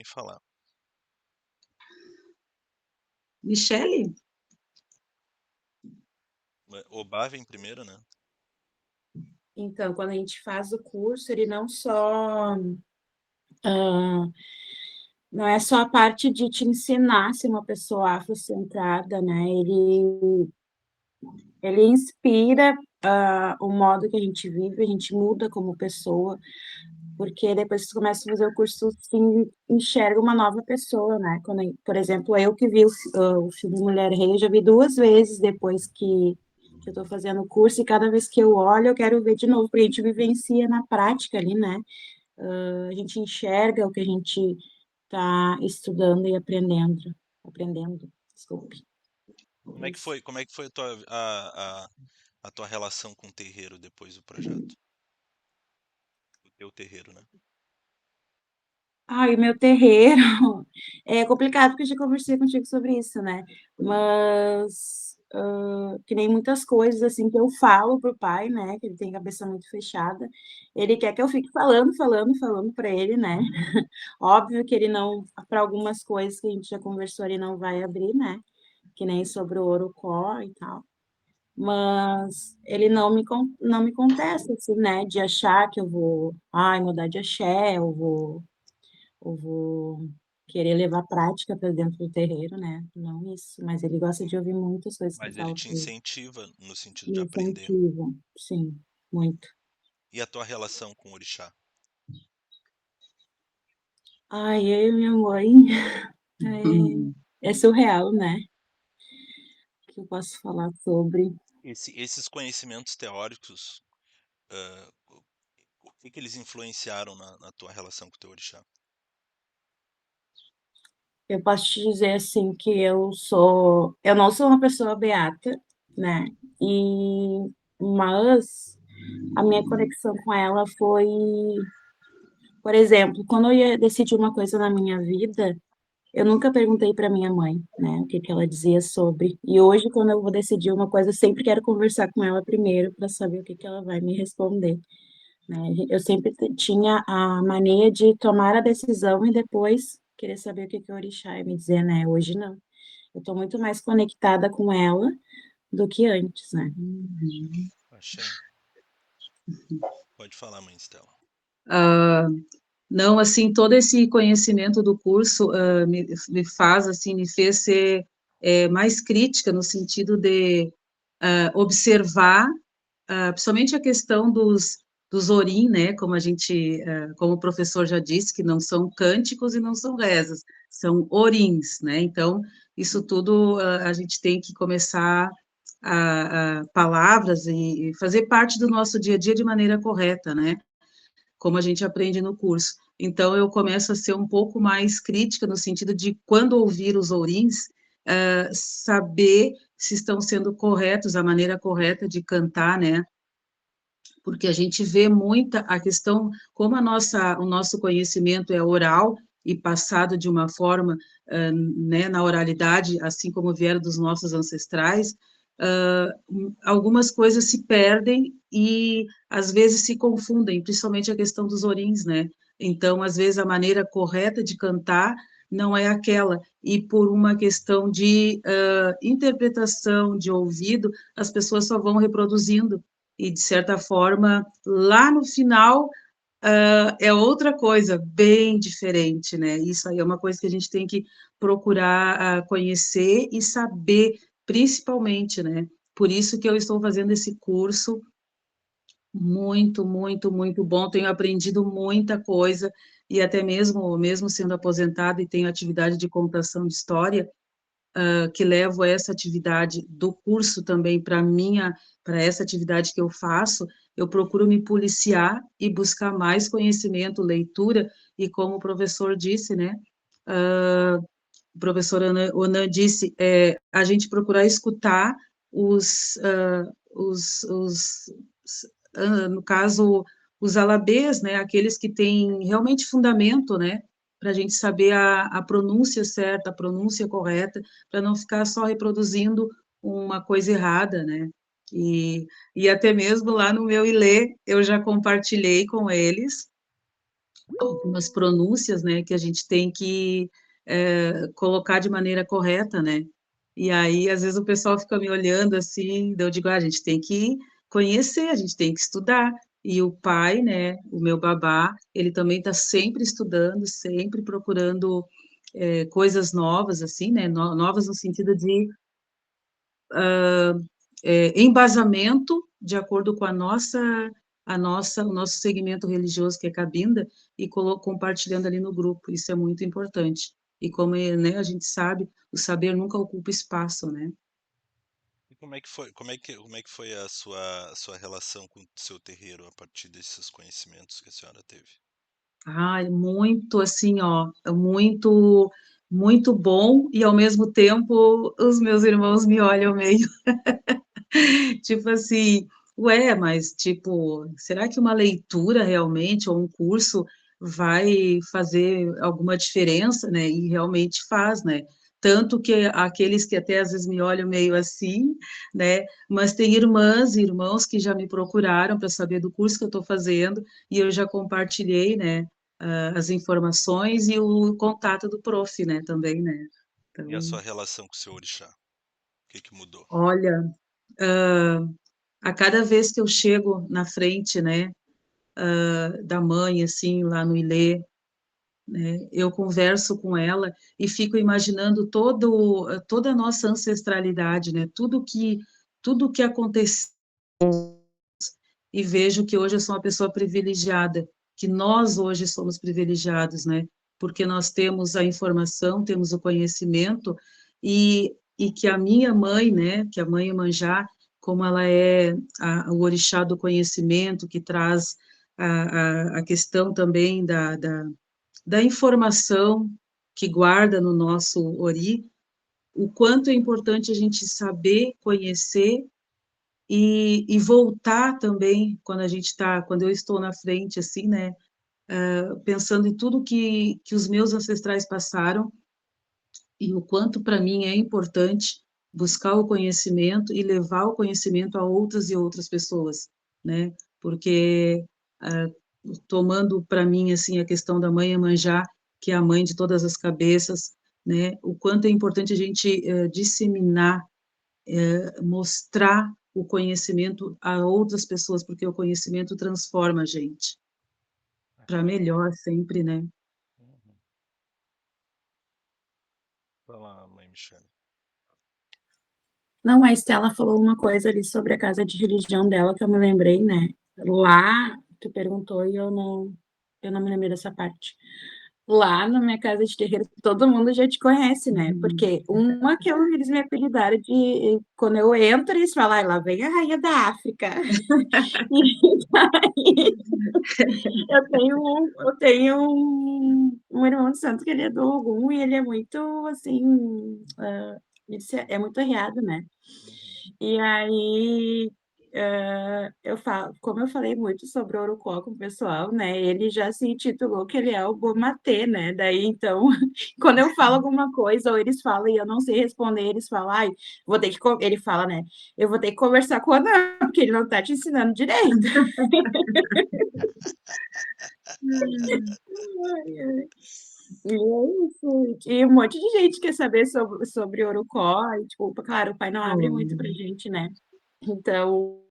e falar. Michele? Obá vem primeiro, né? Então, quando a gente faz o curso, ele não só ah, não é só a parte de te ensinar a ser uma pessoa afrocentrada, né? Ele inspira o modo que a gente vive, a gente muda como pessoa, porque depois que você começa a fazer o curso, você enxerga uma nova pessoa, né? Quando, por exemplo, eu que vi o filme Mulher Rei, eu já vi 2 vezes depois que eu estou fazendo o curso, e cada vez que eu olho, eu quero ver de novo, porque a gente vivencia na prática ali, né? A gente enxerga o que a gente está estudando e aprendendo, desculpe. Isso. Como é que foi a tua relação com o terreiro depois do projeto? O teu terreiro, né? Ai, o meu terreiro é complicado porque eu já conversei contigo sobre isso, né? Mas que nem muitas coisas assim que eu falo pro pai, né? Que ele tem a cabeça muito fechada. Ele quer que eu fique falando para ele, né? Óbvio que ele não, para algumas coisas que a gente já conversou, ele não vai abrir, né? Que nem sobre o Orocó e tal. Mas ele não me contesta, assim, né? De achar que eu vou, ai, mudar de axé, ou vou querer levar prática para dentro do terreiro, né? Não isso, mas ele gosta de ouvir muitas coisas que eu Mas ele falo te para ele. incentiva no sentido de Me aprender. incentiva, sim, muito. E a tua relação com o orixá? Ai, eu e minha mãe é surreal, né? O que eu posso falar sobre? Esses conhecimentos teóricos, o que que eles influenciaram na tua relação com o teu orixá? Eu posso te dizer assim que eu não sou uma pessoa beata, né? E mas a minha conexão com ela foi, por exemplo, quando eu ia decidir uma coisa na minha vida, eu nunca perguntei para minha mãe, né, o que que ela dizia sobre. E hoje, quando eu vou decidir uma coisa, eu sempre quero conversar com ela primeiro para saber o que que ela vai me responder, né? Eu sempre tinha a mania de tomar a decisão e depois querer saber o que que o orixá ia me dizer, né? Hoje não. Eu estou muito mais conectada com ela do que antes, né? Axé. Pode falar, mãe Estela. Não, assim, todo esse conhecimento do curso me faz, assim, me fez ser mais crítica no sentido de observar, principalmente a questão dos orim, né, como a gente, como o professor já disse, que não são cânticos e não são rezas, são orins, né, então, isso tudo a gente tem que começar a palavras e fazer parte do nosso dia a dia de maneira correta, né, como a gente aprende no curso. Então, eu começo a ser um pouco mais crítica no sentido de, quando ouvir os ourins, saber se estão sendo corretos, a maneira correta de cantar, né? Porque a gente vê muita a questão, como o nosso conhecimento é oral e passado de uma forma, né, na oralidade, assim como vieram dos nossos ancestrais, algumas coisas se perdem e às vezes se confundem, principalmente a questão dos orins, né? Então, às vezes a maneira correta de cantar não é aquela, e por uma questão de interpretação, de ouvido, as pessoas só vão reproduzindo e, de certa forma, lá no final, é outra coisa, bem diferente, né? Isso aí é uma coisa que a gente tem que procurar conhecer e saber, principalmente, né? Por isso que eu estou fazendo esse curso, muito, muito, muito bom, tenho aprendido muita coisa, e até mesmo sendo aposentada e tenho atividade de contação de história, que levo essa atividade do curso também para essa atividade que eu faço, eu procuro me policiar e buscar mais conhecimento, leitura, e como o professor disse, né, o professor Onan disse, a gente procurar escutar no caso, os alabês, né, aqueles que têm realmente fundamento, né, para a gente saber a pronúncia certa, a pronúncia correta, para não ficar só reproduzindo uma coisa errada, né, e até mesmo lá no meu Ilê, eu já compartilhei com eles algumas pronúncias, né, que a gente tem que colocar de maneira correta, né? E aí, às vezes, o pessoal fica me olhando assim, daí eu digo, a gente tem que conhecer, a gente tem que estudar. E o pai, né, o meu babá, ele também está sempre estudando, sempre procurando coisas novas, assim, né, novas no sentido de embasamento de acordo com o nosso segmento religioso, que é Cabinda, e compartilhando ali no grupo. Isso é muito importante. E como né, a gente sabe, o saber nunca ocupa espaço, né? E como é que foi a sua relação com o seu terreiro a partir desses conhecimentos que a senhora teve? Ai, muito assim, ó, muito, muito bom, e ao mesmo tempo os meus irmãos me olham meio tipo assim, ué, mas tipo, será que uma leitura realmente ou um curso vai fazer alguma diferença, né? E realmente faz, né? Tanto que aqueles que até às vezes me olham meio assim, né? Mas tem irmãs e irmãos que já me procuraram para saber do curso que eu estou fazendo e eu já compartilhei, né? As informações e o contato do prof, né? Também, né? E a Então, sua relação com o seu orixá? O que que mudou? olha, a cada vez que eu chego na frente, né, da mãe, assim, lá no Ilê, né, eu converso com ela e fico imaginando toda a nossa ancestralidade, né, tudo que aconteceu, e vejo que hoje eu sou uma pessoa privilegiada, que nós hoje somos privilegiados, né, porque nós temos a informação, temos o conhecimento, e que a minha mãe, né, que a mãe Iemanjá, como ela é o orixá do conhecimento, que traz a questão também da informação que guarda no nosso ori, o quanto é importante a gente saber, conhecer e voltar também quando eu estou na frente, assim, né, pensando em tudo que os meus ancestrais passaram e o quanto para mim é importante buscar o conhecimento e levar o conhecimento a outras e outras pessoas, né? Porque tomando para mim assim a questão da mãe Iemanjá, que é a mãe de todas as cabeças, né? O quanto é importante a gente disseminar, mostrar o conhecimento a outras pessoas, porque o conhecimento transforma a gente para melhor sempre, né? Uhum. Vai lá, mãe Michele. Não, a Estela falou uma coisa ali sobre a casa de religião dela que eu me lembrei, né? Lá, tu perguntou e eu não me lembrei dessa parte. Lá na minha casa de terreiro, todo mundo já te conhece, né? Porque uma que eles me apelidaram de... Quando eu entro, eles falam, "Ai, lá vem a rainha da África." E daí, eu tenho um irmão de santo que ele é do Ogum e ele é muito, assim, é muito arriado, né? Uhum. E aí, eu falo, como eu falei muito sobre o Orocó com o pessoal, né? Ele já se intitulou que ele é o Gomatê, né? Daí, então, quando eu falo alguma coisa, ou eles falam e eu não sei responder, eles falam, ai, vou ter que. Ele fala, né? Eu vou ter que conversar com o Anã, porque ele não tá te ensinando direito. E é isso. E um monte de gente quer saber sobre Orocó. E, tipo, claro, o pai não abre muito pra gente, né? Então,